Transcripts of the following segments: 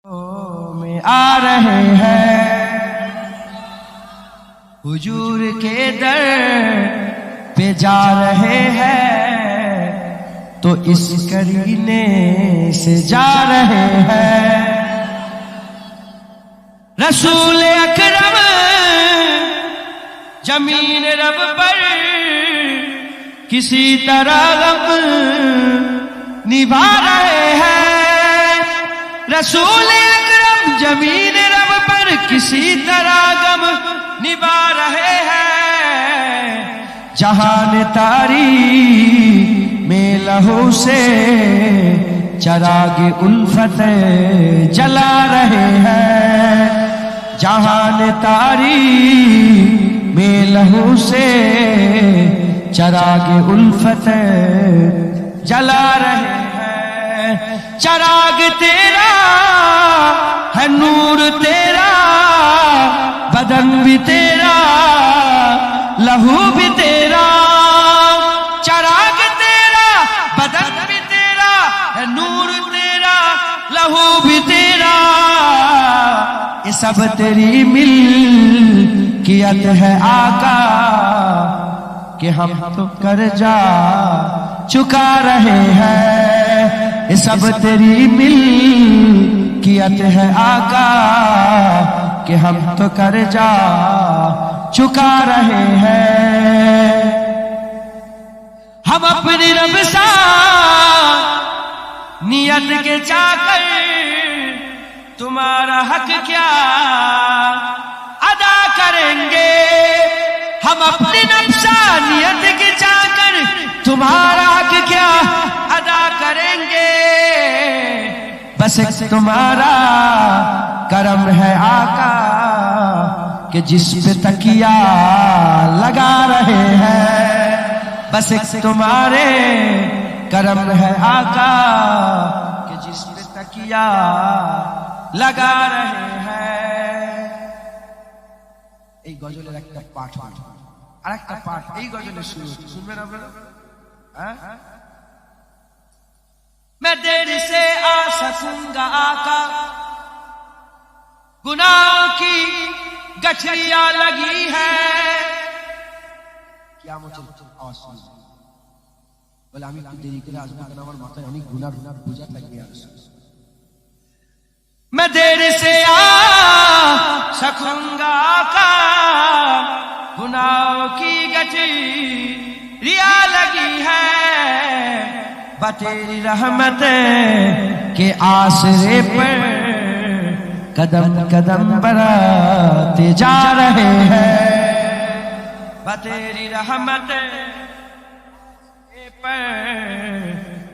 में आ रहे हैं, हुजूर के दर पे जा रहे हैं, तो इस करीने से जा रहे हैं। रसूल अकरम जमीन रब पर किसी तरह गम निभा रहे हैं। रसूल अकरम जमीन रब पर किसी तरह गम निभा रहे हैं। जहान तारी में लहू से चराग उल्फत जला रहे हैं। जहान तारी में लहू से चराग उल्फत जला रहे हैं। चराग तेरा है, नूर तेरा, बदन भी तेरा, लहू भी तेरा। चराग तेरा, बदन भी तेरा, है नूर तेरा, लहू भी तेरा। ये सब तेरी मिल्कियत है आका, कि हम तो कर्जा चुका रहे हैं। ये सब तेरी मिल्कियत है आका, कि हम तो कर्जा चुका रहे हैं। हम अपनी रब सा नियत के चाकर तुम्हारा हक क्या अदा करेंगे। हम अपनी नफ्सानियत के चाकर तुम्हारा हक क्या अदा करेंगे। बस एक तुम्हारा करम है आका, कि जिस पे तकिया लगा रहे हैं। बस एक तुम्हारे करम है आका, कि जिस पे तकिया लगा रहे हैं। এই গজলের একটা পাঠ আর একটা পাঠ এই গজলের শুরু শুনবেন আপনারা। मैं देर से आ सकूंगा आका, गुनाहों की गठरियां लगी है। क्या मुझे आवाज सुन बोले আমি একটু দেরি করে আসবো, কারণ আমার মাথায় অনেক গুনার বোঝা লাগিয়ে আছে। मैं देर से आ सकूंगा आका, गुनाहों की गठरियां लगी है। बतेरी रहमत के आसरे पर कदम कदम बढ़ाते जा रहे हैं। बतेरी रहमत पर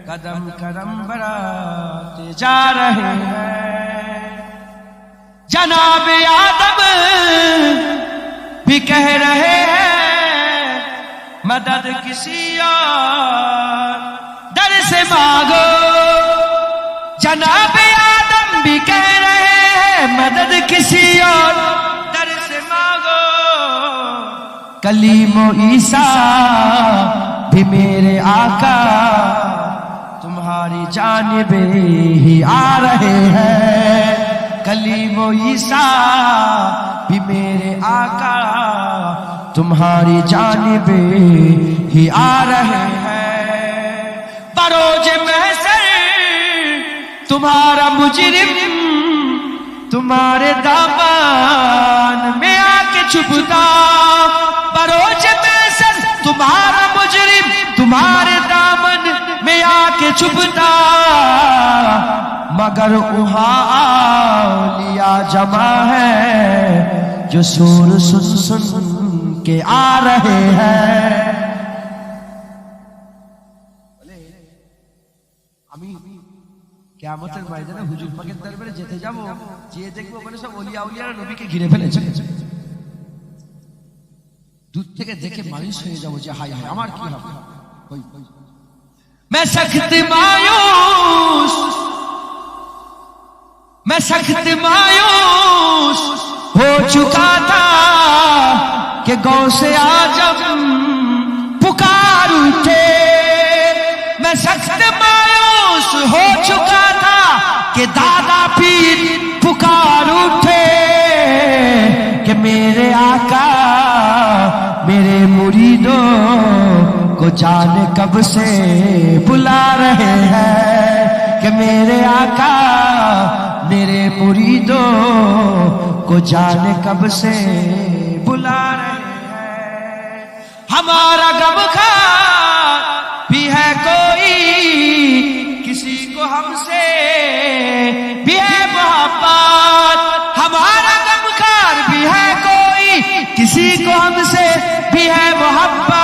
कदम कदम बढ़ाते जा रहे हैं। जनाब आदम भी कह रहे हैं, मदद किसी और दर से मांगो। जनाब आदम भी कह रहे हैं, मदद किसी और दर से मांगो। कलीमो ईसा भी मेरे आका तुम्हारी जानिब ही आ रहे हैं। कलीमो ईसा भी मेरे आका तुम्हारी जानिब ही आ रहे हैं। बरोज महशर तुम्हारा मुजरिम तुम्हारे दामन में आके छुपता। बरोज महशर तुम्हारा मुजरिम तुम्हारे दामन में आके छुपता। मगर वहाँ लिया जमा है, जो सुर सुन सुन के आ रहे हैं। আমি কিয়ামতের ময়দানে হুজুর পাকের দরবারে যেতে যাব, যে দেখবো ওখানে সব ওলিয়া উলিয়ারা নবীকে ঘিরে ফেলেছে। দূর থেকে দেখে মায়ুস হয়ে যাব যে হায় হায় আমার কি হবে। मैं सख्त मायूस, मैं सख्त मायूस हो चुका था, कि गौसे आजम पुकार उठे। मैं सख्त मायूस हो चुका था, कि दादा पीर मेरे आका मेरे मुरीदों को जाने कब से बुला रहे हैं, कि मेरे आका मेरे मुरीदों को जाने कब से बुला रहे हैं। हमारा गमखार भी है कोई, किसी को हमसे भी है मोहब्बत। हमारा गमखार भी है कोई, किसी को हमसे भी है मोहब्बत।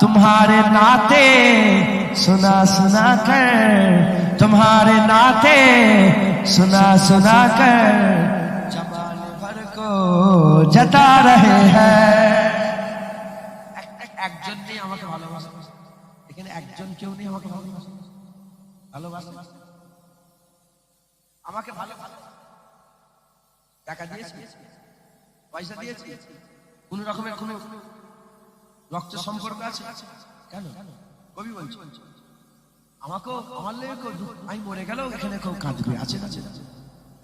तुम्हारे नाते सुना सुना कर, तुम्हारे नाते सुना सुना कर जमाने भर को जता रहे हैं। একজন নেই আমাকে ভালোবাসে, এখানে একজন কেউ নেই আমাকে ভালোবাসে, আমাকে ভালোবাসে। টাকা দিয়েছি, পয়সা দিয়েছি, কোন রকমের কোন রক্ত সম্পর্ক আছে? কেন কবি বলছি আমাকেও আমার লেগে আমি মরে গেলেও এখানে কেউ কাঁদবে, আছে না?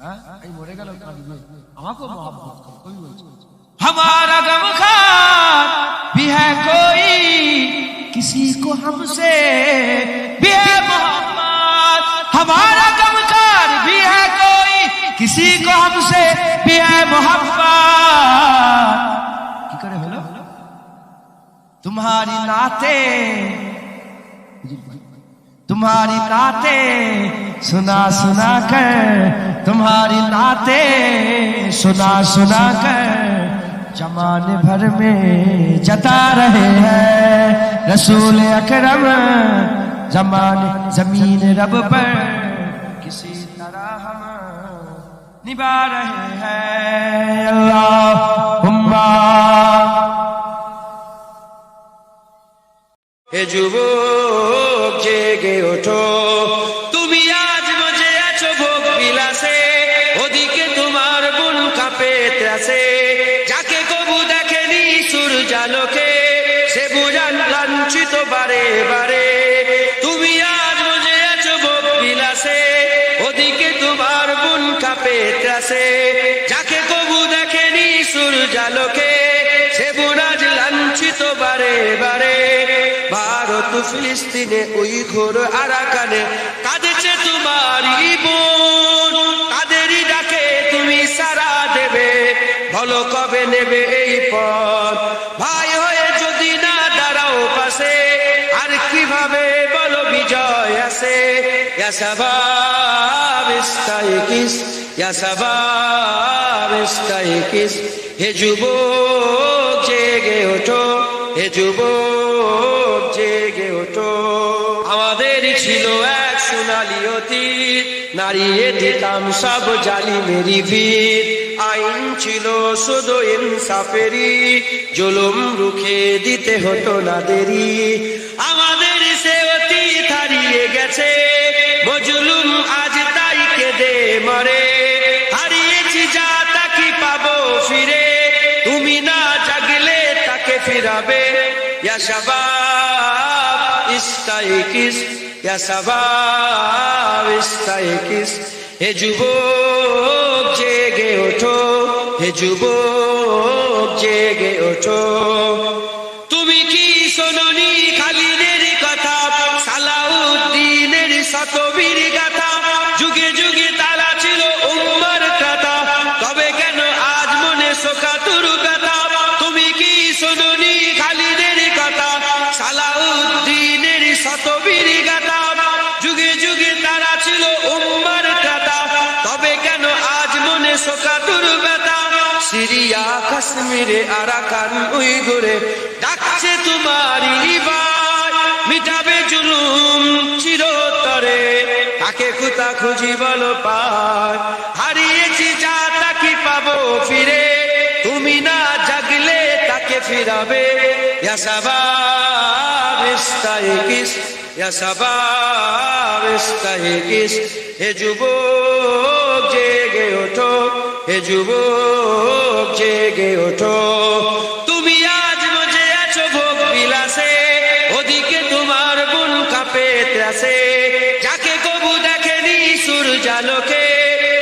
হ্যাঁ, আমি মরে গেলেও কাঁদবে, আমাকেও মহব্বত করে। কবি বলছি हमारा गमखार भी है कोई, किसी को हमसे भी है मोहब्बत। हमारा गमखार भी है कोई, किसी को हमसे भी है मोहब्बत। की करे हलो तुम्हारी नाते, तुम्हारी नाते सुना सुना कर, तुम्हारी नाते सुना सुना कर जमाने भर में जता रहे हैं। रसूल अकरम जमाने जमीन रब पर किसी तरह हम निभा रहे हैं। अल्लाहुम्मा। हे যুবক জেগে ওঠো, তুমি আজ বসে আছো ভোগ বিলাসে, ওদিকে তোমার বুন কাঁপে ত্রাসে। যাকে কবু দেখেনি সূর্যালোকে, সে বুঝান লাঞ্ছিত বারে বারে। তুমি আজ বসে আছো ভোগ বিলাসে, ওদিকে তোমার বুন কাঁপে ত্রাসে। যাকে কবু দেখেনি সূর্যালোকে, সে বুন আজ লাঞ্ছিত বারে বারে। ভারত ফিলিস্তিনে উইঘুর আরাকানে কাঁদেছে তোমারই বোন, তাদেরই ডাকে তুমি সাড়া দেবে, বলো কবে নেবে এই পথ? ভাই হয়ে যদি না দাঁড়াও পাশে, আর কিভাবে বলো বিজয় আসে? ইয়া শাবাব ইস্তাইকিস, ইয়া শাবাব ইস্তাইকিস। হে যুবক জেগে ওঠো, হে যুবক জেগে ওঠো। আমাদের ছিল এক সোনালী অতীত, নাড়িয়ে দিতাম সব জালিমেরই ভিত। আইন ছিল শুধু ইনসাফেরই, জুলুম রুখে দিতে হতো না দেরি। আমাদের সে অতীত হারিয়ে গেছে, মজলুম আজ তাই কেঁদে মরে। হারিয়েছি যা তা কি পাবো ফিরে, তুমি না জাগলে তাকে ফিরাবে। ইয়া শাবাব ইস্তাইকিস, ইয়া শাবাব ইস্তাইকিস। হে যুবক জেগে ওঠো, হে যুবক জেগে ওঠো। তুমি কি শোনোনি খালিদের কথা, সালাউদ্দিনের শতবীর গাথা? যুগে যুগে তারা ছিল উম্মার কথা, তবে কেন আজ মনে শোকাতুর ব্যথা? তুমি কি শোনোনি খালিদের কথা, সালাউদ্দিনের শতবীর গাথা? যুগে যুগে তারা ছিল উম্মার কথা, তবে কেন আজ মনে শোকাতুর ব্যথা? সিরিয়া কাশ্মীরে আরাকান উইঘুরে ডাকছে তোমারই বাই, মিটাবে জুলুম চিরতরে, তাকে কোথা খুঁজি বলো পায়? হারিয়েছি যা তা কি পাবো ফিরে, তুমি না জাগলে তাকে ফিরাবে। ইয়া শাবাব ইস্তাইকিস, ইয়া শাবাব ইস্তাইকিস। হে যুবক জেগে ওঠো, হে যুবক জেগে ওঠো। তুমি আজ বসে আছো ভোগ বিলাসে, ওদিকে তোমার বুন কাঁপে ত্রাসে। যাকে কবু দেখেনি সূর্যালোকে,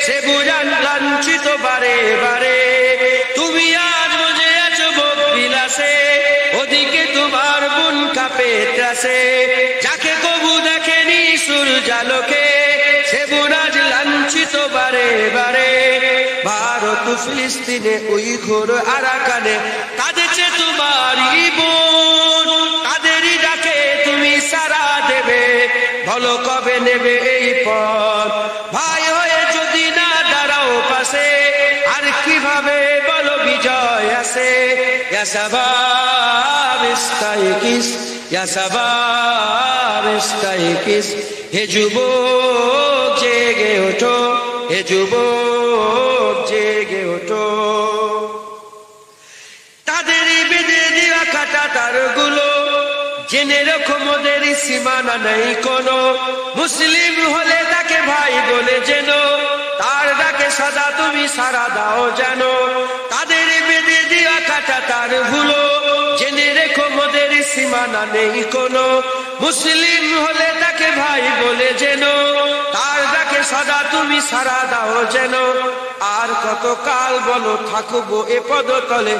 সে বুঝান লাঞ্ছিত বারে বারে। আসে, যাকে কবু দেখেনি সূর্যালোকে, সে বুনাজ লাঞ্ছিত বারে বারে। ভারত ফিলিস্তিনে ওই ঘোর আরাকানে কাঁদেছে তোমারই বোন, তাদেরই ডাকে তুমি সাড়া দেবে, বলো কবে নেবে এই পথ? ভাই হয়ে যদি না দাঁড়াও পাশে, আর কিভাবে বলো বিজয় আসে? ইয়া শাবাব ইস্তাইকিস, ইয়া শাবাব ইস্তাইকিস, হে যুবক জেগে ওঠো, হে যুবক জেগে ওঠো। তাদেরই বেঁধে দেওয়া কাটা তারগুলো জেনে রেখো মোদের সীমানা নেই কোনো, মুসলিম হলে তাকে ভাই বলে যেন, তার ডাকে সদা তুমি সাড়া দাও যেন। তাদের বেঁধে দেওয়া কাটা তারগুলো জেনে রেখো মোদের সীমানা নেই কোনো, মুসলিম হলে তাকে ভাই বলে যেন, তার ডাকে সদা তুমি সাড়া দাও যেন। আর কত কাল বলো থাকবো এ পদতলে,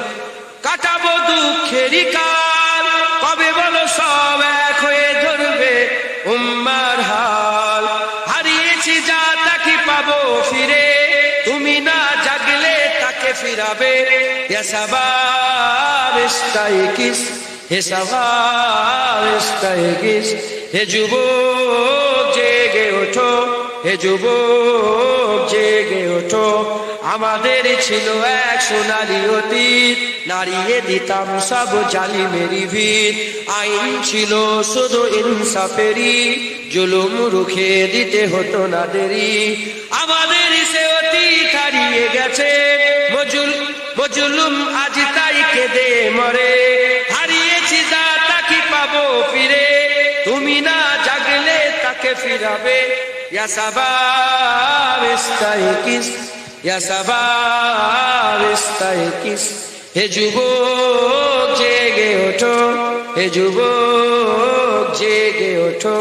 কাটাবো দুঃখেরই কাল, কবে বলো সব এক হয়ে ধরবে উম্মার হাল? হারিয়েছি যা তাকে পাবো ফিরে, তুমি না জাগলে তাকে ফিরাবে। ইয়া শাবাব ইস্তাইকিস, হে শাবাব ইস্তাইকিস, হে যুবক জেগে ওঠো, হে যুবক জেগে ওঠো। আমাদের ছিল এক সোনালী অতীত, নাড়িয়ে দিতাম সব জালিমেরই ভিত। আইন ছিল শুধু ইনসাফেরই, জুলুম রুখে দিতে হতো না দেরি। আমাদের সে অতীত হারিয়ে গেছে, মজলুম আজ তাই কেঁদে মরে। হারিয়েছি যা তাকে পাবো ফিরে, তুমি না জাগলে তাকে ফিরাবে। ইয়া শাবাব ইস্তাইকিস, ইয়া শাবাব ইস্তাইকিস, হে যুবক জেগে ওঠো, হে যুবক জেগে ওঠো।